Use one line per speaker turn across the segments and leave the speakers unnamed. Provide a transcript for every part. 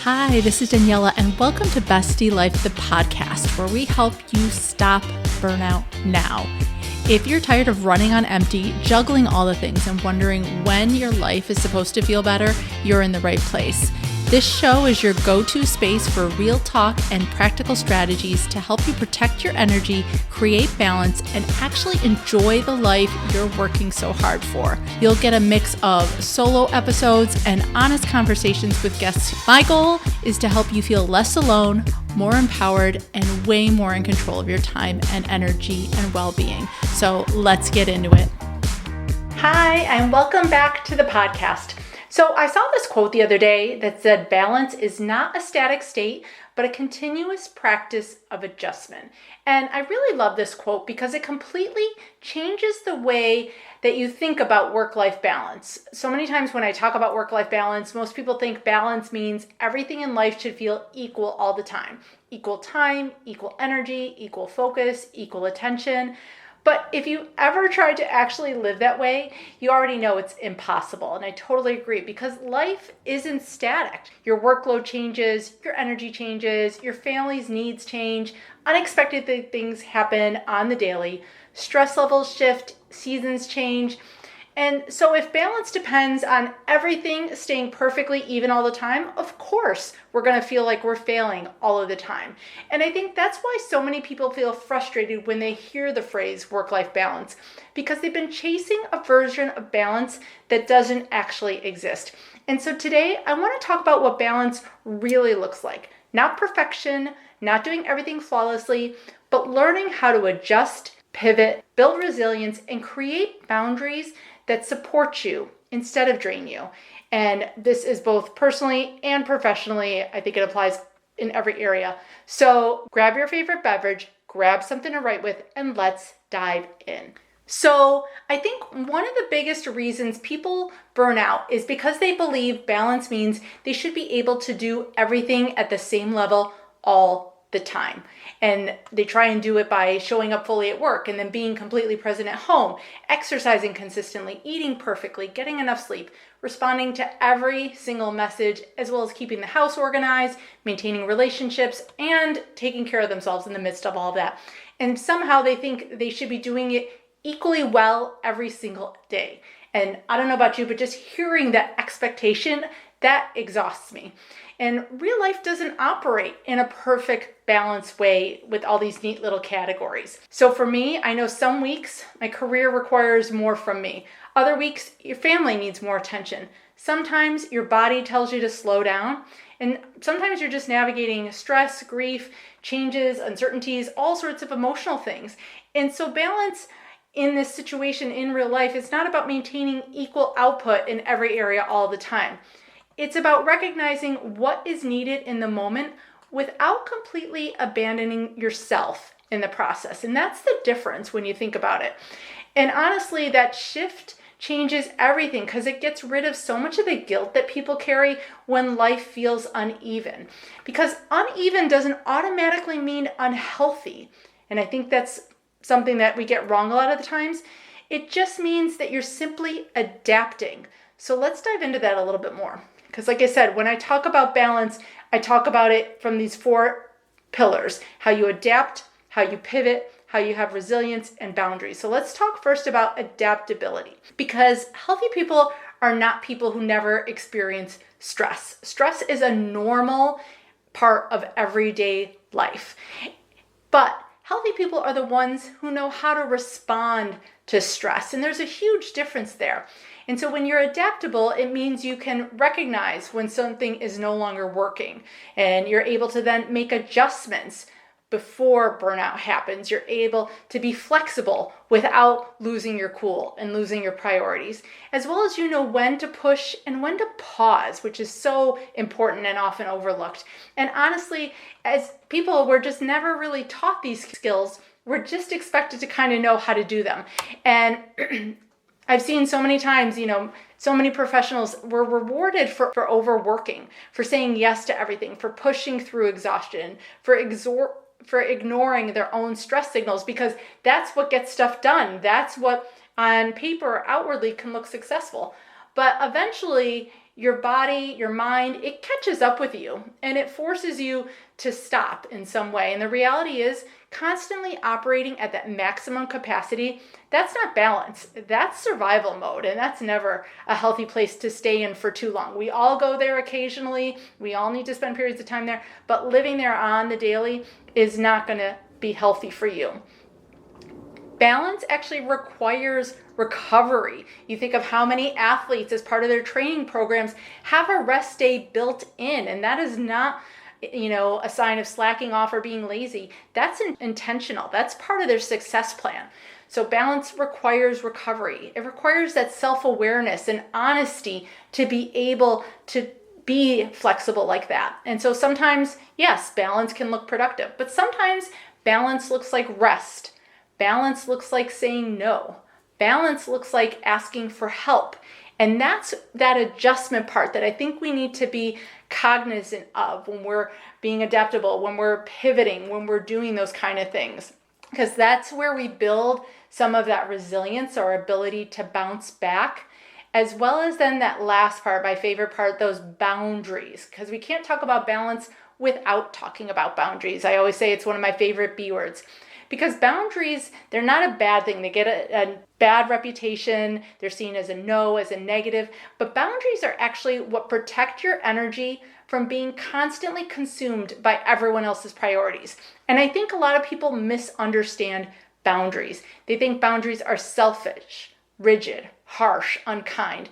Hi, this is Daniela, and welcome to Bestie Life, the podcast, where we help you stop burnout now. If you're tired of running on empty, juggling all the things, and wondering when your life is supposed to feel better, you're in the right place. This show is your go-to space for real talk and practical strategies to help you protect your energy, create balance, and actually enjoy the life you're working so hard for. You'll get a mix of solo episodes and honest conversations with guests. My goal is to help you feel less alone, more empowered, and way more in control of your time and energy and well-being. So let's get into it. Hi, and welcome back to the podcast. So I saw this quote the other day that said, balance is not a static state, but a continuous practice of adjustment. And I really love this quote because it completely changes the way that you think about work-life balance. So many times when I talk about work-life balance, most people think balance means everything in life should feel equal all the time. Equal time, equal energy, equal focus, equal attention. But if you ever tried to actually live that way, you already know it's impossible. And I totally agree because life isn't static. Your workload changes, your energy changes, your family's needs change, unexpected things happen on the daily, stress levels shift, seasons change. And so if balance depends on everything staying perfectly even all the time, of course, we're going to feel like we're failing all of the time. And I think that's why so many people feel frustrated when they hear the phrase work-life balance, because they've been chasing a version of balance that doesn't actually exist. And so today I want to talk about what balance really looks like. Not perfection, not doing everything flawlessly, but learning how to adjust, pivot, build resilience, and create boundaries that support you instead of drain you. And this is both personally and professionally. I think it applies in every area. So grab your favorite beverage, grab something to write with, and let's dive in. So I think one of the biggest reasons people burn out is because they believe balance means they should be able to do everything at the same level all the time. And they try and do it by showing up fully at work and then being completely present at home, exercising consistently, eating perfectly, getting enough sleep, responding to every single message, as well as keeping the house organized, maintaining relationships, and taking care of themselves in the midst of all of that. And somehow they think they should be doing it equally well every single day. And I don't know about you, but just hearing that expectation, that exhausts me. And real life doesn't operate in a perfect, balanced way with all these neat little categories. So for me, I know some weeks my career requires more from me. Other weeks, your family needs more attention. Sometimes your body tells you to slow down. And sometimes you're just navigating stress, grief, changes, uncertainties, all sorts of emotional things. And so balance in this situation in real life is not about maintaining equal output in every area all the time. It's about recognizing what is needed in the moment without completely abandoning yourself in the process. And that's the difference when you think about it. And honestly, that shift changes everything because it gets rid of so much of the guilt that people carry when life feels uneven. Because uneven doesn't automatically mean unhealthy. And I think that's something that we get wrong a lot of the times. It just means that you're simply adapting. So let's dive into that a little bit more. Because like I said, when I talk about balance, I talk about it from these 4 pillars: how you adapt, how you pivot, how you have resilience, and boundaries. So let's talk first about adaptability, because healthy people are not people who never experience stress. Stress is a normal part of everyday life. But healthy people are the ones who know how to respond to stress. And there's a huge difference there. And so when you're adaptable, it means you can recognize when something is no longer working, and you're able to then make adjustments before burnout happens. You're able to be flexible without losing your cool and losing your priorities, as well as you know when to push and when to pause, which is so important and often overlooked. And honestly, as people, we're just never really taught these skills. We're just expected to kind of know how to do them. And I've seen so many times, so many professionals were rewarded for overworking, for saying yes to everything, for pushing through exhaustion, for ignoring their own stress signals, because that's what gets stuff done. That's what on paper outwardly can look successful. But eventually your body, your mind, it catches up with you and it forces you to stop in some way. And the reality is, constantly operating at that maximum capacity, that's not balance. That's survival mode. And that's never a healthy place to stay in for too long. We all go there occasionally. We all need to spend periods of time there. But living there on the daily is not going to be healthy for you. Balance actually requires recovery. You think of how many athletes, as part of their training programs, have a rest day built in, and that is not, a sign of slacking off or being lazy. That's intentional. That's part of their success plan. So balance requires recovery. It requires that self-awareness and honesty to be able to be flexible like that. And so sometimes, yes, balance can look productive, but sometimes balance looks like rest. Balance looks like saying no. Balance looks like asking for help. And that's that adjustment part that I think we need to be cognizant of when we're being adaptable, when we're pivoting, when we're doing those kind of things. Because that's where we build some of that resilience, our ability to bounce back, as well as then that last part, my favorite part, those boundaries. Because we can't talk about balance without talking about boundaries. I always say it's one of my favorite B words. Because boundaries, they're not a bad thing. They get a bad reputation. They're seen as a no, as a negative. But boundaries are actually what protect your energy from being constantly consumed by everyone else's priorities. And I think a lot of people misunderstand boundaries. They think boundaries are selfish, rigid, harsh, unkind.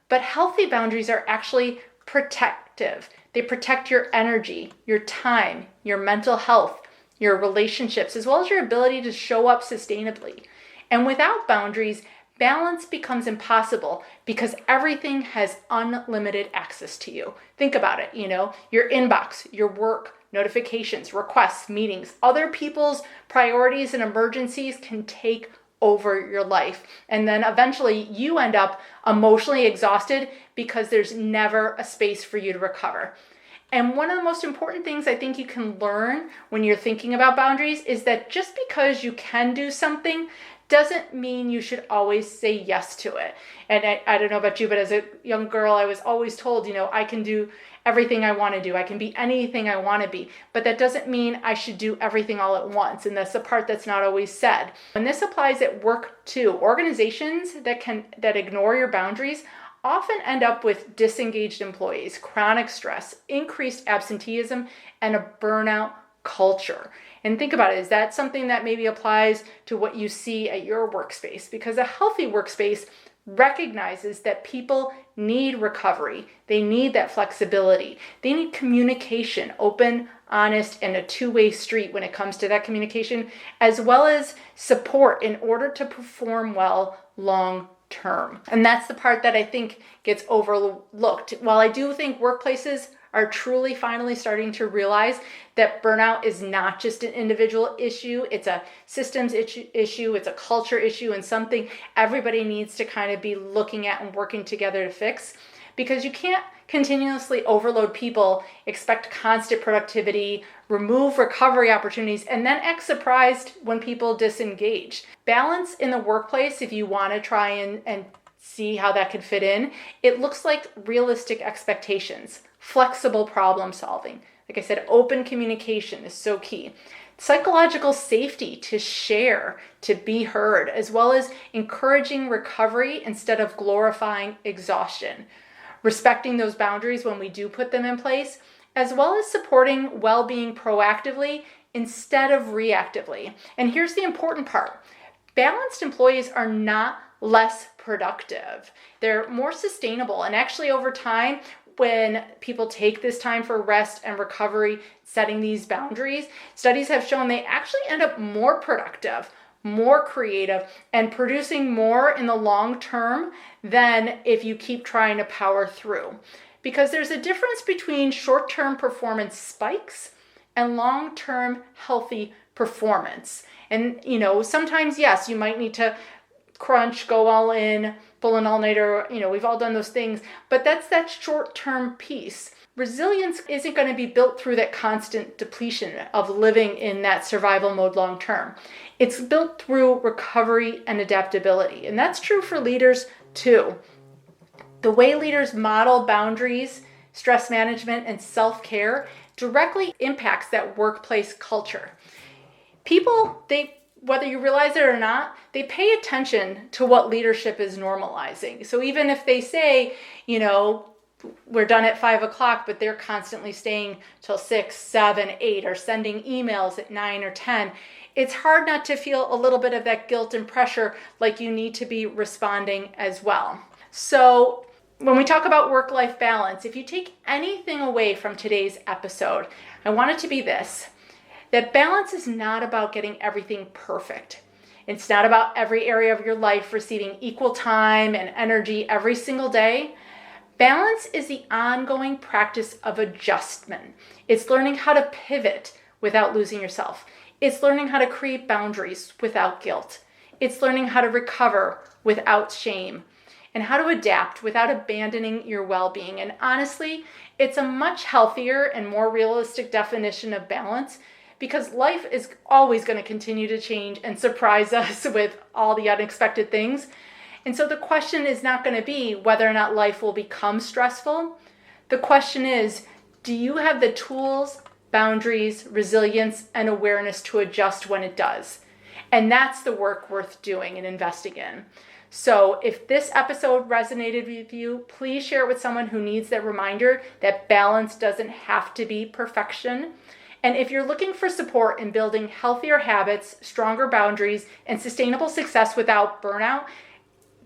But healthy boundaries are actually protective. They protect your energy, your time, your mental health, your relationships, as well as your ability to show up sustainably. And without boundaries, balance becomes impossible because everything has unlimited access to you. Think about it, your inbox, your work, notifications, requests, meetings, other people's priorities and emergencies can take over your life. And then eventually you end up emotionally exhausted because there's never a space for you to recover. And one of the most important things I think you can learn when you're thinking about boundaries is that just because you can do something doesn't mean you should always say yes to it. And I don't know about you, but as a young girl, I was always told, I can do everything I want to do. I can be anything I want to be. But that doesn't mean I should do everything all at once. And that's the part that's not always said. And this applies at work too. Organizations that ignore your boundaries often end up with disengaged employees, chronic stress, increased absenteeism, and a burnout culture. And think about it, is that something that maybe applies to what you see at your workspace? Because a healthy workspace recognizes that people need recovery. They need that flexibility. They need communication, open, honest, and a two-way street when it comes to that communication, as well as support in order to perform well long term. And that's the part that I think gets overlooked. While I do think workplaces are truly finally starting to realize that burnout is not just an individual issue, it's a systems issue, it's a culture issue, and something everybody needs to kind of be looking at and working together to fix. Because you can't continuously overload people, expect constant productivity, remove recovery opportunities, and then act surprised when people disengage. Balance in the workplace, if you want to try and see how that could fit in, it looks like realistic expectations, flexible problem solving. Like I said, open communication is so key. Psychological safety to share, to be heard, as well as encouraging recovery instead of glorifying exhaustion. Respecting those boundaries when we do put them in place, as well as supporting well-being proactively instead of reactively. And here's the important part. Balanced employees are not less productive. They're more sustainable. And actually over time, when people take this time for rest and recovery, setting these boundaries, studies have shown they actually end up more productive, more creative, and producing more in the long term than if you keep trying to power through. Because there's a difference between short-term performance spikes and long-term healthy performance. And, sometimes, yes, you might need to crunch, go all in, pull an all-nighter, we've all done those things, but that's that short-term piece. Resilience isn't going to be built through that constant depletion of living in that survival mode long term. It's built through recovery and adaptability. And that's true for leaders too. The way leaders model boundaries, stress management, and self-care directly impacts that workplace culture. People, whether you realize it or not, they pay attention to what leadership is normalizing. So even if they say, we're done at 5:00, but they're constantly staying till 6, 7, 8, or sending emails at 9 or 10, it's hard not to feel a little bit of that guilt and pressure, like you need to be responding as well. So when we talk about work-life balance, if you take anything away from today's episode, I want it to be this: that balance is not about getting everything perfect. It's not about every area of your life receiving equal time and energy every single day. Balance is the ongoing practice of adjustment. It's learning how to pivot without losing yourself. It's learning how to create boundaries without guilt. It's learning how to recover without shame, and how to adapt without abandoning your well-being. And honestly, it's a much healthier and more realistic definition of balance, because life is always going to continue to change and surprise us with all the unexpected things. And so the question is not going to be whether or not life will become stressful. The question is, do you have the tools, boundaries, resilience, and awareness to adjust when it does? And that's the work worth doing and investing in. So if this episode resonated with you, please share it with someone who needs that reminder that balance doesn't have to be perfection. And if you're looking for support in building healthier habits, stronger boundaries, and sustainable success without burnout,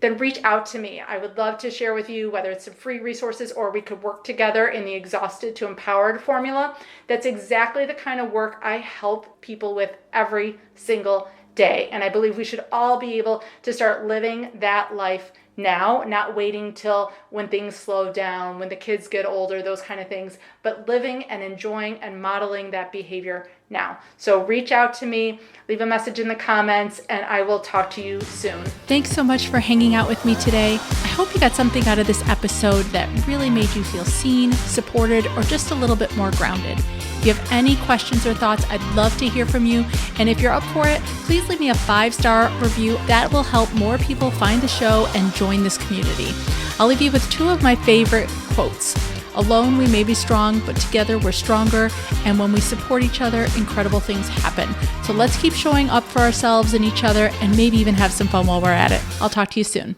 then reach out to me. I would love to share with you, whether it's some free resources or we could work together in the exhausted to empowered formula. That's exactly the kind of work I help people with every single day. And I believe we should all be able to start living that life now, not waiting till when things slow down, when the kids get older, those kind of things, but living and enjoying and modeling that behavior now. So reach out to me, leave a message in the comments, and I will talk to you soon. Thanks so much for hanging out with me today. I hope you got something out of this episode that really made you feel seen, supported, or just a little bit more grounded. If you have any questions or thoughts, I'd love to hear from you. And if you're up for it, please leave me a 5-star review. That will help more people find the show and join this community. I'll leave you with 2 of my favorite quotes. Alone we may be strong, but together we're stronger. And when we support each other, incredible things happen. So let's keep showing up for ourselves and each other, and maybe even have some fun while we're at it. I'll talk to you soon.